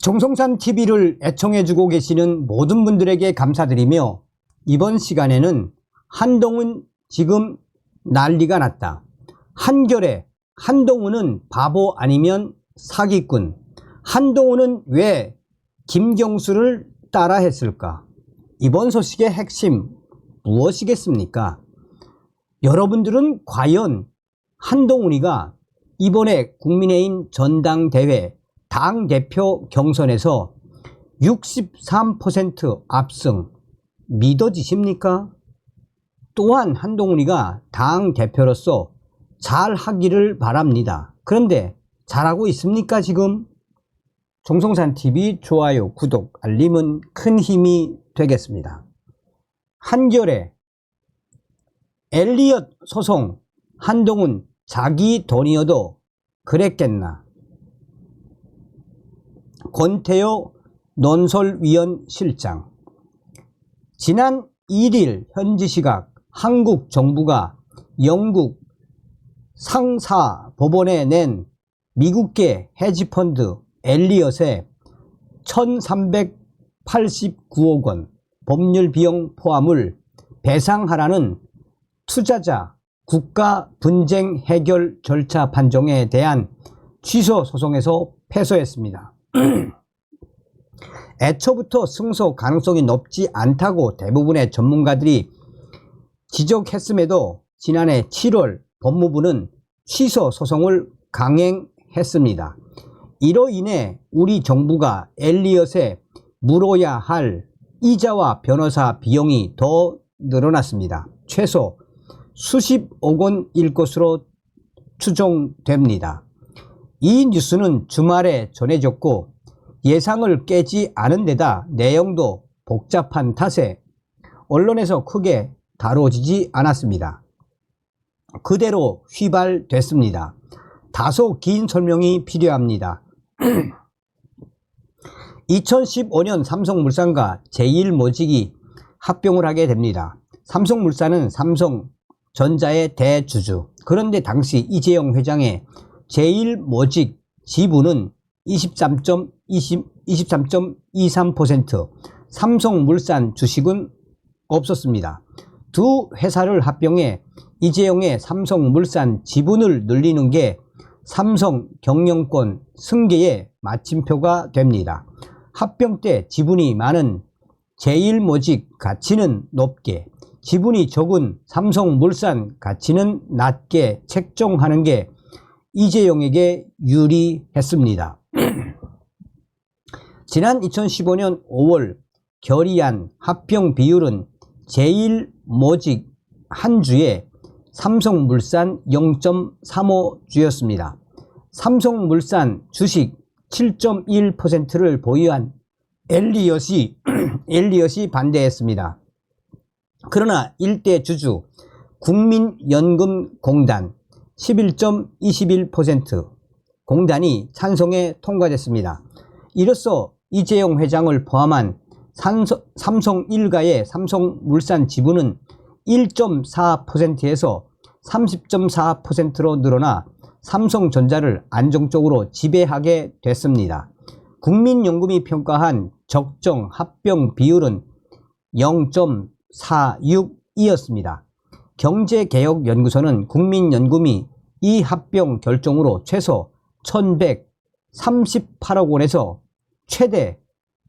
정성산 TV를 애청해주고 계시는 모든 분들에게 감사드리며, 이번 시간에는 한동훈 지금 난리가 났다. 한겨레 한동훈은 바보 아니면 사기꾼. 한동훈은 왜 김경수를 따라 했을까? 이번 소식의 핵심 무엇이겠습니까? 여러분들은 과연 한동훈이가 이번에 국민의힘 전당대회 당대표 경선에서 63% 압승 믿어지십니까? 또한 한동훈이가 당대표로서 잘하기를 바랍니다. 그런데 잘하고 있습니까 지금? 정성산TV 좋아요, 구독, 알림은 큰 힘이 되겠습니다. 한겨레 엘리엇 소송 한동훈 자기 돈이어도 그랬겠나. 권태효 논설위원 실장. 지난 1일 현지 시각 한국 정부가 영국 상사법원에 낸 미국계 헤지펀드 엘리엇에 1389억 원 법률 비용 포함을 배상하라는 투자자 국가 분쟁 해결 절차 판정에 대한 취소 소송에서 패소했습니다. 애초부터 승소 가능성이 높지 않다고 대부분의 전문가들이 지적했음에도 지난해 7월 법무부는 취소 소송을 강행했습니다. 이로 인해 우리 정부가 엘리엇에 물어야 할 이자와 변호사 비용이 더 늘어났습니다. 최소 수십억 원일 것으로 추정됩니다. 이 뉴스는 주말에 전해졌고 예상을 깨지 않은 데다 내용도 복잡한 탓에 언론에서 크게 다뤄지지 않았습니다. 그대로 휘발됐습니다. 다소 긴 설명이 필요합니다. 2015년 삼성물산과 제1모직이 합병을 하게 됩니다. 삼성물산은 삼성전자의 대주주. 그런데 당시 이재용 회장의 제1모직 지분은 23.23%, 삼성물산 주식은 없었습니다. 두 회사를 합병해 이재용의 삼성물산 지분을 늘리는 게 삼성 경영권 승계의 마침표가 됩니다. 합병 때 지분이 많은 제1모직 가치는 높게, 지분이 적은 삼성물산 가치는 낮게 책정하는 게 이재용에게 유리했습니다. 지난 2015년 5월 결의안 합병 비율은 제1모직 한 주에 삼성물산 0.35주였습니다. 삼성물산 주식 7.1%를 보유한 엘리엇이 반대했습니다. 그러나 일대 주주 국민연금공단 11.21% 공단이 찬성에 통과됐습니다. 이로써 이재용 회장을 포함한 삼성 일가의 삼성물산 지분은 1.4%에서 30.4%로 늘어나 삼성전자를 안정적으로 지배하게 됐습니다. 국민연금이 평가한 적정 합병 비율은 0.46이었습니다. 경제개혁연구소는 국민연금이 이 합병 결정으로 최소 1138억 원에서 최대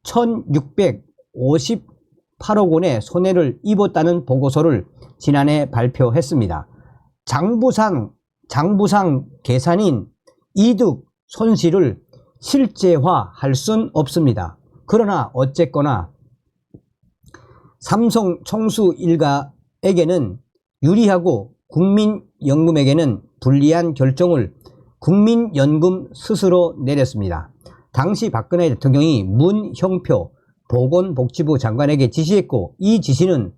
1658억 원의 손해를 입었다는 보고서를 지난해 발표했습니다. 장부상 계산인 이득 손실을 실제화할 순 없습니다. 그러나 어쨌거나 삼성 총수 일가에게는 유리하고 국민연금에게는 불리한 결정을 국민연금 스스로 내렸습니다. 당시 박근혜 대통령이 문형표 보건복지부 장관에게 지시했고, 이 지시는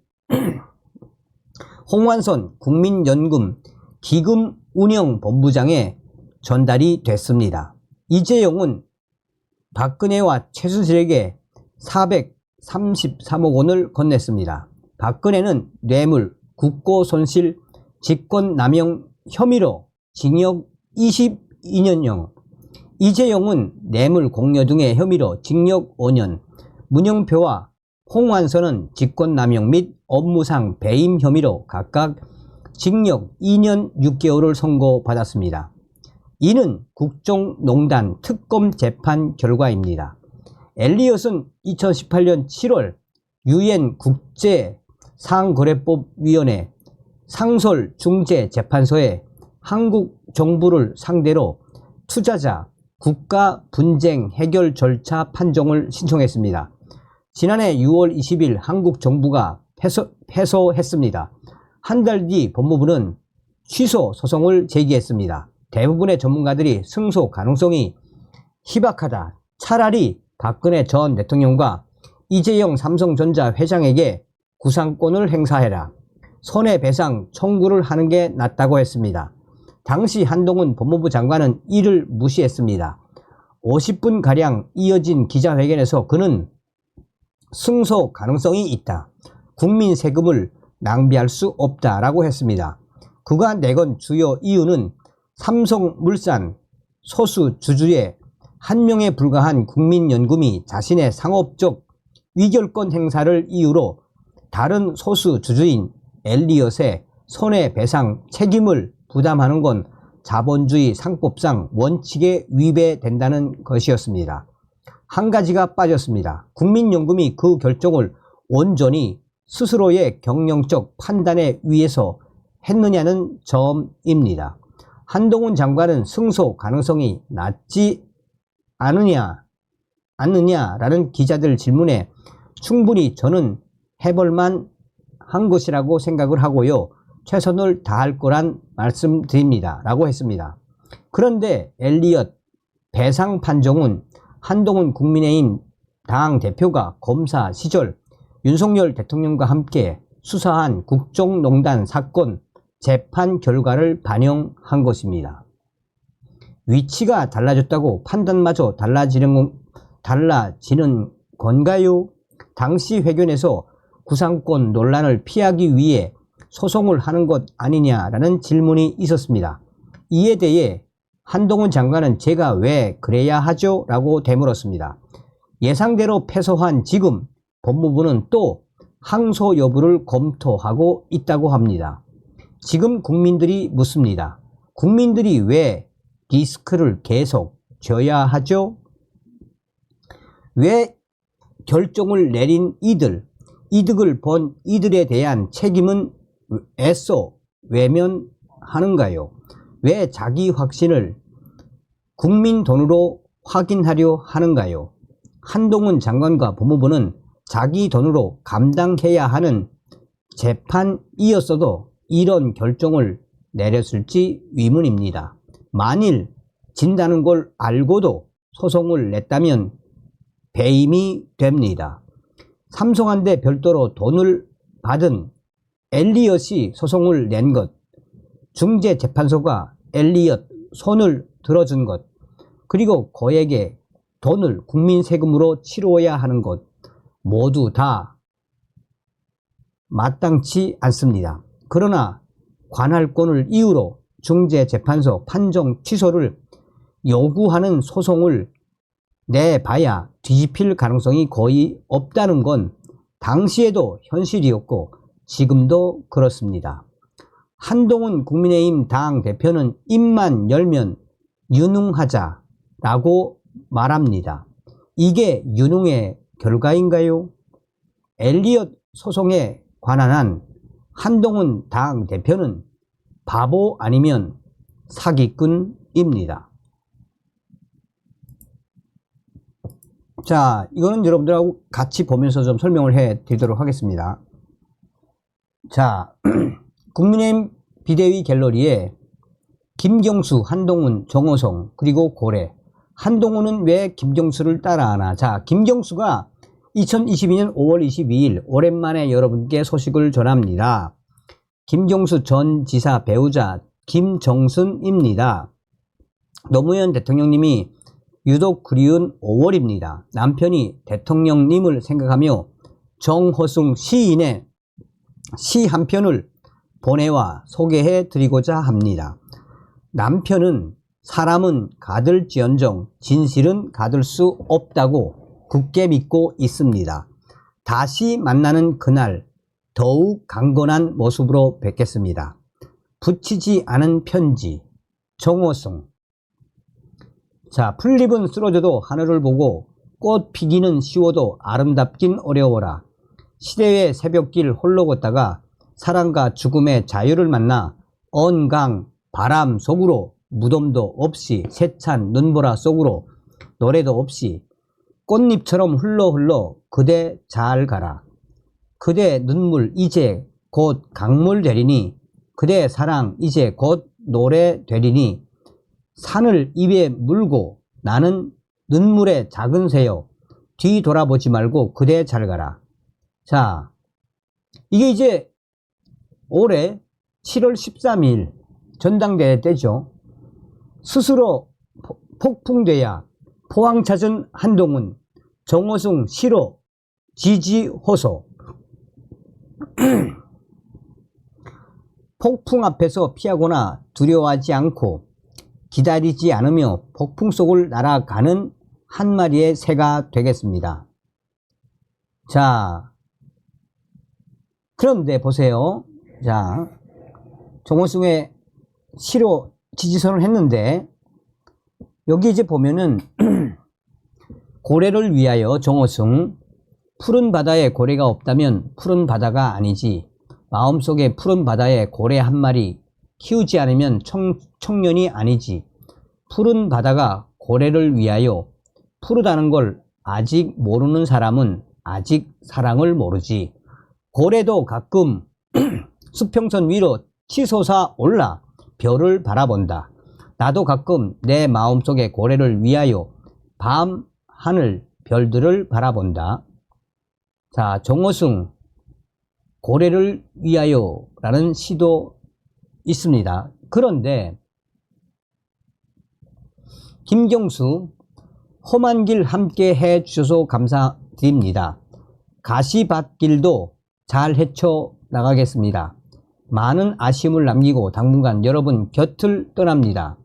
홍완선 국민연금 기금운영본부장에 전달이 됐습니다. 이재용은 박근혜와 최순실에게 433억 원을 건넸습니다. 박근혜는 뇌물, 국고손실, 직권남용 혐의로 징역 22년형, 이재용은 뇌물 공여 등의 혐의로 징역 5년, 문영표와 홍완선은 직권남용 및 업무상 배임 혐의로 각각 징역 2년 6개월을 선고받았습니다. 이는 국정농단 특검 재판 결과입니다. 엘리엇은 2018년 7월 유엔 국제상거래법위원회 상설중재재판소에 한국 정부를 상대로 투자자 국가 분쟁 해결 절차 판정을 신청했습니다. 지난해 6월 20일 한국 정부가 패소했습니다. 한 달 뒤 법무부는 취소 소송을 제기했습니다. 대부분의 전문가들이 승소 가능성이 희박하다. 차라리 박근혜 전 대통령과 이재용 삼성전자 회장에게 구상권을 행사해라. 손해배상 청구를 하는 게 낫다고 했습니다. 당시 한동훈 법무부 장관은 이를 무시했습니다. 50분가량 이어진 기자회견에서 그는 승소 가능성이 있다. 국민 세금을 낭비할 수 없다라고 했습니다. 그가 내건 주요 이유는 삼성물산 소수 주주의 한 명에 불과한 국민연금이 자신의 상업적 위결권 행사를 이유로 다른 소수 주주인 엘리엇의 손해배상 책임을 부담하는 건 자본주의 상법상 원칙에 위배된다는 것이었습니다. 한 가지가 빠졌습니다. 국민연금이 그 결정을 온전히 스스로의 경영적 판단에 의해서 했느냐는 점입니다. 한동훈 장관은 승소 가능성이 낮지 않느냐라는 기자들 질문에 충분히 저는 해볼만 한 것이라고 생각을 하고요. 최선을 다할 거란 말씀드립니다. 라고 했습니다. 그런데 엘리엇 배상 판정은 한동훈 국민의힘 당 대표가 검사 시절 윤석열 대통령과 함께 수사한 국정농단 사건 재판 결과를 반영한 것입니다. 위치가 달라졌다고 판단마저 달라지는 건가요? 당시 회견에서 구상권 논란을 피하기 위해 소송을 하는 것 아니냐라는 질문이 있었습니다. 이에 대해 한동훈 장관은 제가 왜 그래야 하죠? 라고 되물었습니다. 예상대로 패소한 지금 법무부는 또 항소 여부를 검토하고 있다고 합니다. 지금 국민들이 묻습니다. 국민들이 왜 리스크를 계속 져야 하죠? 왜 결정을 내린 이득을 본 이들에 대한 책임은 애써 외면하는가요? 왜 자기 확신을 국민 돈으로 확인하려 하는가요? 한동훈 장관과 법무부는 자기 돈으로 감당해야 하는 재판이었어도 이런 결정을 내렸을지 의문입니다. 만일 진다는 걸 알고도 소송을 냈다면 배임이 됩니다. 삼성한테 별도로 돈을 받은 엘리엇이 소송을 낸 것, 중재재판소가 엘리엇 손을 들어준 것, 그리고 그에게 돈을 국민 세금으로 치러야 하는 것 모두 다 마땅치 않습니다. 그러나 관할권을 이유로 중재재판소 판정 취소를 요구하는 소송을 내봐야 뒤집힐 가능성이 거의 없다는 건 당시에도 현실이었고 지금도 그렇습니다. 한동훈 국민의힘 당 대표는 입만 열면 유능하자라고 말합니다. 이게 유능의 결과인가요? 엘리엇 소송에 관한 한 한동훈 당 대표는 바보 아니면 사기꾼입니다. 자, 이거는 여러분들하고 같이 보면서 좀 설명을 해 드리도록 하겠습니다. 자, 국민의힘 비대위 갤러리에 김경수, 한동훈, 정호성, 그리고 고래. 한동훈은 왜 김경수를 따라하나? 자, 김경수가 2022년 5월 22일 오랜만에 여러분께 소식을 전합니다. 김경수 전 지사 배우자 김정순입니다. 노무현 대통령님이 유독 그리운 5월입니다. 남편이 대통령님을 생각하며 정호승 시인의 시 한 편을 보내와 소개해 드리고자 합니다. 남편은 사람은 가들지언정 진실은 가들 수 없다고 굳게 믿고 있습니다. 다시 만나는 그날 더욱 강건한 모습으로 뵙겠습니다. 붙이지 않은 편지 정호승. 자, 풀잎은 쓰러져도 하늘을 보고 꽃 피기는 쉬워도 아름답긴 어려워라. 시대의 새벽길 홀로 걷다가 사랑과 죽음의 자유를 만나 언강 바람 속으로 무덤도 없이 세찬 눈보라 속으로 노래도 없이 꽃잎처럼 흘러 그대 잘 가라. 그대 눈물 이제 곧 강물 되리니 그대 사랑 이제 곧 노래 되리니 산을 입에 물고 나는 눈물의 작은 새요 뒤 돌아보지 말고 그대 잘 가라. 자, 이게 이제 올해 7월 13일 전당대회 때죠. 스스로 폭풍돼야 포항 찾은 한동훈, 정호승 싫어, 지지 호소. 폭풍 앞에서 피하거나 두려워하지 않고 기다리지 않으며 폭풍 속을 날아가는 한 마리의 새가 되겠습니다. 자, 그런데 보세요. 자, 정호승의 싫어 지지선을 했는데 여기 이제 보면은 고래를 위하여 정호승. 푸른 바다에 고래가 없다면 푸른 바다가 아니지. 마음속에 푸른 바다에 고래 한 마리 키우지 않으면 청년이 아니지. 푸른 바다가 고래를 위하여 푸르다는 걸 아직 모르는 사람은 아직 사랑을 모르지. 고래도 가끔 수평선 위로 치솟아 올라 별을 바라본다. 나도 가끔 내 마음속에 고래를 위하여 밤 하늘 별들을 바라본다. 자, 정호승 고래를 위하여 라는 시도 있습니다. 그런데 김경수 험한 길 함께 해 주셔서 감사드립니다. 가시밭길도 잘 헤쳐 나가겠습니다. 많은 아쉬움을 남기고 당분간 여러분 곁을 떠납니다.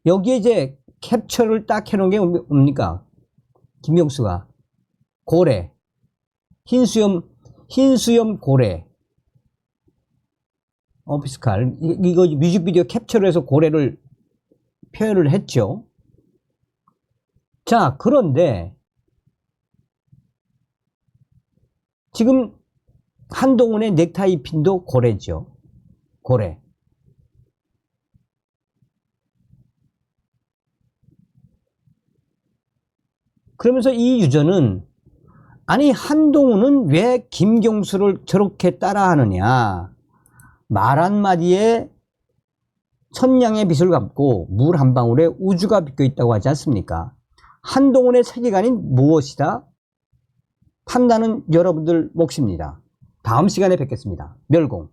여기에 이제 캡처를 딱 해놓은 게 뭡니까? 김경수가 고래, 흰수염 고래, 오피스칼. 이거 뮤직비디오 캡처를 해서 고래를 표현을 했죠. 자, 그런데 지금 한동훈의 넥타이 핀도 고래죠. 고래. 그러면서 이 유저는 아니 한동훈은 왜 김경수를 저렇게 따라하느냐. 말 한마디에 천냥의 빚을 갚고 물 한 방울에 우주가 빚겨 있다고 하지 않습니까? 한동훈의 세계관이 무엇이다? 판단은 여러분들 몫입니다. 다음 시간에 뵙겠습니다. 멸공.